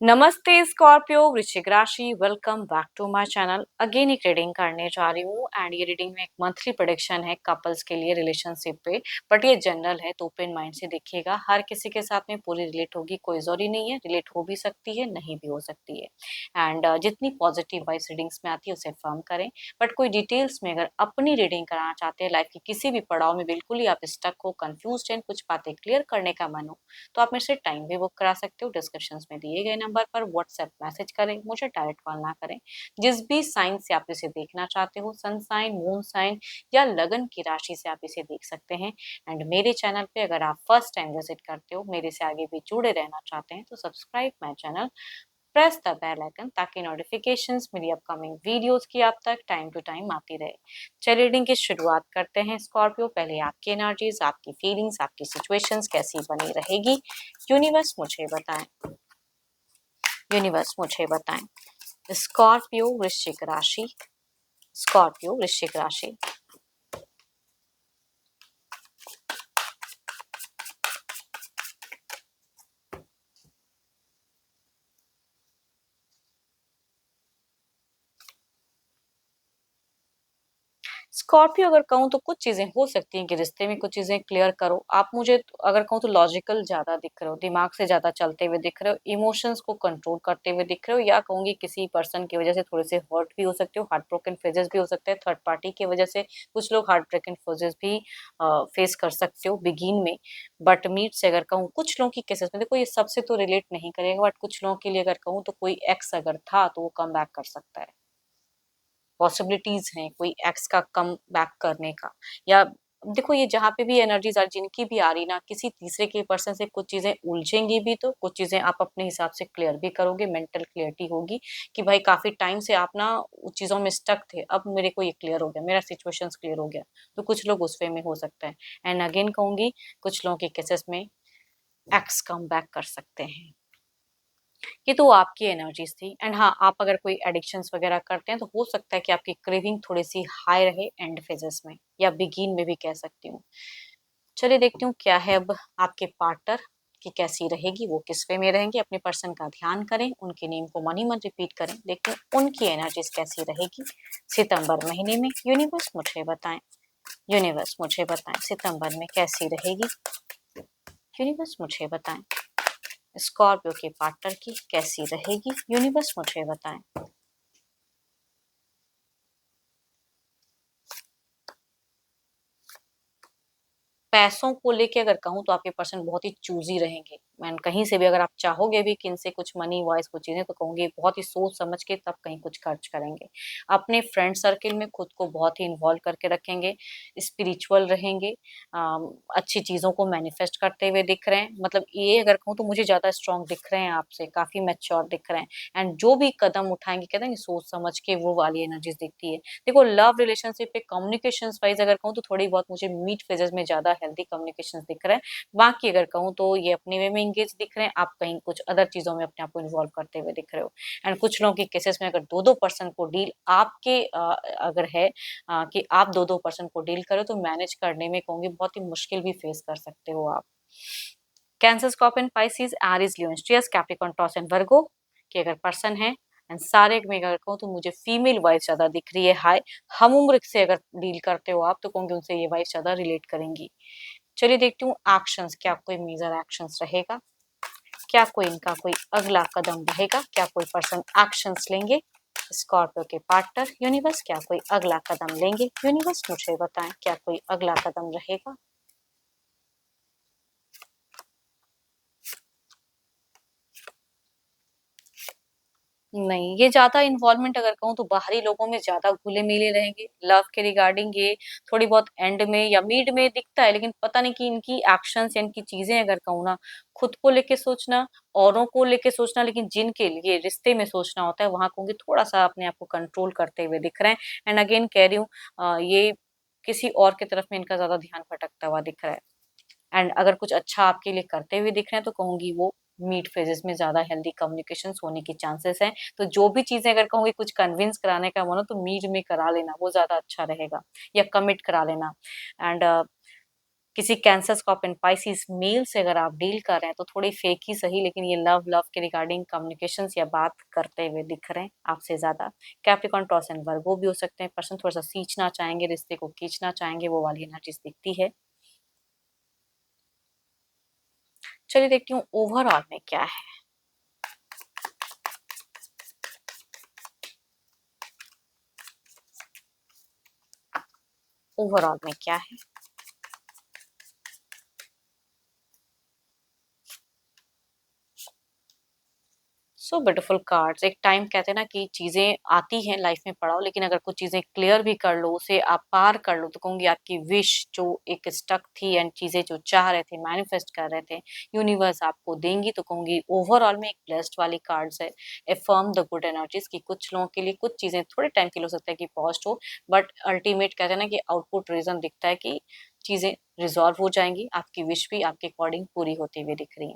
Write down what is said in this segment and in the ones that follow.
नमस्ते स्कॉर्पियो वृश्चिक राशि, welcome back to my channel. Again एक रीडिंग करने जा रही हूँ एंड ये रीडिंग में एक मंथली प्रेडिक्शन है कपल्स के लिए रिलेशनशिप पे। बट ये जनरल है तो ओपन माइंड से देखिएगा, हर किसी के साथ में पूरी रिलेट होगी, कोई जरूरी नहीं है। रिलेट हो भी सकती है, नहीं भी हो सकती है। एंड जितनी पॉजिटिव वाइब्स रीडिंग्स में आती है उसे फर्म करें। बट कोई डिटेल्स में अगर अपनी रीडिंग कराना चाहते हैं, लाइफ की किसी भी पड़ाव में बिल्कुल ही आप स्टक हो, कंफ्यूज हैं, कुछ बातें क्लियर करने का मन हो, तो आप मेरे से टाइम भी बुक करा सकते हो। डिस्क्रिप्शन में दिए गए नंबर पर व्हाट्सएप मैसेज करें, मुझे डायरेक्ट कॉल ना करें। जिस भी साइन से आप इसे देखना चाहते हो, सन साइन, मून साइन या लगन की राशि से आप इसे देख सकते हैं। एंड मेरे चैनल पे अगर आप फर्स्ट टाइम विजिट करते हो, मेरे से आगे भी जुड़े रहना चाहते हैं, तो subscribe my channel, press the bell icon, ताकि नोटिफिकेशंस मेरी अपकमिंग वीडियोस की आप तक टाइम टू टाइम आती रहे। चलिए रीडिंग की शुरुआत करते हैं। स्कॉर्पियो, पहले आपकी एनर्जीज, आपकी फीलिंग्स, आपकी सिचुएशंस कैसी बनी रहेगी, यूनिवर्स मुझे बताएं। यूनिवर्स मुझे बताएं। स्कॉर्पियो वृश्चिक राशि, स्कॉर्पियो वृश्चिक राशि। स्कॉर्पियो, अगर कहूँ तो कुछ चीजें हो सकती हैं कि रिश्ते में कुछ चीजें क्लियर करो। आप मुझे अगर कहूँ तो लॉजिकल ज्यादा दिख रहे हो, दिमाग से ज्यादा चलते हुए दिख रहे हो, इमोशंस को कंट्रोल करते हुए दिख रहे हो, या कहूंगी किसी पर्सन की वजह से थोड़े से हर्ट भी हो सकते हो, हार्ट ब्रोकन फेजेस भी हो सकते हैं। थर्ड पार्टी की वजह से कुछ लोग हार्ट ब्रोकन फेजेस भी फेस कर सकते हो बिगिन में। बट मीट से अगर कहूँ कुछ लोगों की केसेस में, देखो ये सबसे तो रिलेट नहीं करेगा, बट कुछ लोगों के लिए अगर कहूँ तो कोई एक्स अगर था तो वो कम बैक कर सकता है। पॉसिबिलिटीज हैं कोई एक्स का कम बैक करने का। या देखो, ये जहाँ पे भी एनर्जीज जिनकी भी आ रही ना, किसी तीसरे के पर्सन से कुछ चीजें उलझेंगी भी, तो कुछ चीजें आप अपने हिसाब से क्लियर भी करोगे। मेंटल क्लियरिटी होगी कि भाई काफी टाइम से आप ना उन चीजों में स्टक थे, अब मेरे को ये क्लियर हो गया, मेरा सिचुएशन क्लियर हो गया। तो कुछ लोग उस वे में हो सकता है। एंड अगेन कहूंगी, कुछ लोगों के केसेस में एक्स कम बैक कर सकते हैं। ये तो आपकी एनर्जीज थी। एंड हाँ, आप अगर कोई एडिक्शंस वगैरह करते हैं तो हो सकता है कि आपकी क्रेविंग थोड़ी सी हाई रहे एंड फेजेस में, या बिगिन में भी कह सकती हूँ। चलिए देखती हूँ क्या है अब आपके पार्टनर की कैसी रहेगी, वो किस वे में रहेंगे। अपने पर्सन का ध्यान करें, उनके नेम को मन ही मन रिपीट करें, देखते हैं उनकी एनर्जीज कैसी रहेगी सितंबर महीने में। यूनिवर्स मुझे बताएं, यूनिवर्स मुझे बताएं सितंबर में कैसी रहेगी। यूनिवर्स मुझे बताएं स्कॉर्पियो के पार्टनर की कैसी रहेगी। यूनिवर्स मुझे बताएं। पैसों को लेके अगर कहूँ तो आपके पर्सन बहुत ही चूजी रहेंगे। मैं कहीं से भी अगर आप चाहोगे भी कि इनसे कुछ मनी वाइज कुछ चीजें, तो कहूंगी बहुत ही सोच समझ के तब कहीं कुछ खर्च करेंगे। अपने फ्रेंड सर्किल में खुद को बहुत ही इन्वॉल्व करके रखेंगे। स्पिरिचुअल रहेंगे। अच्छी चीजों को मैनिफेस्ट करते हुए दिख रहे हैं। मतलब ये अगर कहूँ तो मुझे ज्यादा स्ट्रांग दिख रहे हैं, आपसे काफी मैच्योर दिख रहे हैं। एंड जो भी कदम उठाएंगे, कहते हैं कि सोच समझ के, वो वाली एनर्जीज दिखती है। देखो, लव रिलेशनशिप पे कम्युनिकेशन वाइज अगर कहूँ तो थोड़ी बहुत मुझे मीट फेजेस में ज्यादा हेल्दी कम्युनिकेशन दिख रहा है। बाकी अगर कहूँ तो ये अपने वे में इंगेज दिख रहे हैं, आप कहीं कुछ अदर चीजों में अपने आप को इन्वॉल्व करते हुए दिख रहे हो। एंड कुछ लोगों के केसेस में अगर दो दो पर्सन को डील आपके अगर है कि आप दो दो पर्सन को डील करो, तो मैनेज करने में कहूंगी बहुत ही मुश्किल भी फेस कर सकते हो आप। Cancer, Scorpion, Pisces, Aries, Leo, स्ट्रियस, कैप्रिकॉर्न, टॉरस एंड वर्गो के अगर पर्सन है, एंड सारे में अगर कहूँ तो मुझे फीमेल वाइफ ज्यादा दिख रही है। हाई हम उम्र से अगर डील करते हो आप, तो कहूँगी उनसे ये वाइफ ज्यादा रिलेट करेंगी। चलिए देखती हूँ एक्शंस, क्या कोई मेजर एक्शंस रहेगा, क्या कोई इनका कोई अगला कदम रहेगा, क्या कोई पर्सन एक्शंस लेंगे स्कॉर्पियो के पार्टनर। यूनिवर्स, क्या कोई अगला कदम लेंगे। यूनिवर्स मुझे बताएं, क्या कोई अगला कदम रहेगा। नहीं, ये ज्यादा इन्वॉल्वमेंट अगर कहूँ तो बाहरी लोगों में ज्यादा घुले मिले रहेंगे। लव के रिगार्डिंग ये थोड़ी बहुत एंड में या मिड में दिखता है, लेकिन पता नहीं कि इनकी एक्शंस या इनकी चीजें अगर कहूँ ना, खुद को लेके सोचना, औरों को लेके सोचना, लेकिन जिनके लिए रिश्ते में सोचना होता है, वहां कहूंगी थोड़ा सा अपने आप को कंट्रोल करते हुए दिख रहे हैं। एंड अगेन कह रही हूँ, ये किसी और की तरफ में इनका ज्यादा ध्यान भटकता हुआ दिख रहा है। एंड अगर कुछ अच्छा आपके लिए करते हुए दिख रहे हैं, तो कहूंगी वो मीट फेजेस में ज्यादा हेल्दी कम्युनिकेशन होने की चांसेस हैं। तो जो भी चीजें अगर कहूंगी कुछ कन्विंस कराने का मन हो, तो मीट में करा लेना, वो ज्यादा अच्छा रहेगा, या कमिट करा लेना। एंड किसी कैंसर स्कॉर्पियन पाइसिस मेल से अगर आप डील कर रहे हैं तो थोड़ी फेक ही सही, लेकिन ये लव लव के रिगार्डिंग कम्युनिकेशंस या बात करते हुए दिख रहे हैं आपसे ज्यादा। कैप्रिकॉर्न, टॉरस एंड वर्गो भी हो सकते हैं। पर्सन थोड़ा सा सींचना चाहेंगे, रिश्ते को खींचना चाहेंगे, वो वाली एनर्जीज दिखती है। चलिए देखती हूँ ओवरऑल में क्या है। ओवरऑल में क्या है। So beautiful cards. एक टाइम कहते हैं ना कि चीजें आती हैं लाइफ में पड़ाव, लेकिन अगर कुछ चीजें क्लियर भी कर लो, उसे आप पार कर लो, तो कहूंगी आपकी विश जो एक स्टक थी एंड चीजें जो चाह रहे थे, मैनिफेस्ट कर रहे थे, यूनिवर्स आपको देंगी। तो कहूंगी ओवरऑल में एक ब्लेस्ड वाली कार्ड्स है। एफर्म द गुड एनर्जीज की कुछ लोगों के लिए कुछ चीजें थोड़े टाइम के लिए हो सकता है कि पॉस्ट हो, बट अल्टीमेट कहते हैं ना कि आउटपुट रीजन दिखता है कि चीजें रिजॉल्व हो जाएंगी। आपकी विश भी आपके अकॉर्डिंग पूरी होती हुई दिख रही है।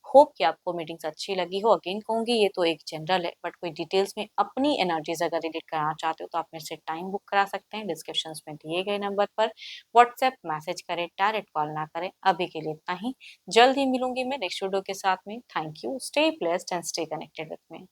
होप कि आपको मीटिंग्स अच्छी लगी हो। अगेन कहूंगी ये तो एक जनरल है, बट कोई डिटेल्स में अपनी एनर्जीज अगर रिलेट कराना चाहते हो तो आप मेरे से टाइम बुक करा सकते हैं। डिस्क्रिप्शन में दिए गए नंबर पर व्हाट्सएप मैसेज करें, डायरेक्ट कॉल ना करें। अभी के लिए इतना ही। जल्द ही मिलूंगी मैं नेक्स्ट वीडियो के साथ में। Thank you. Stay blessed and stay connected with me.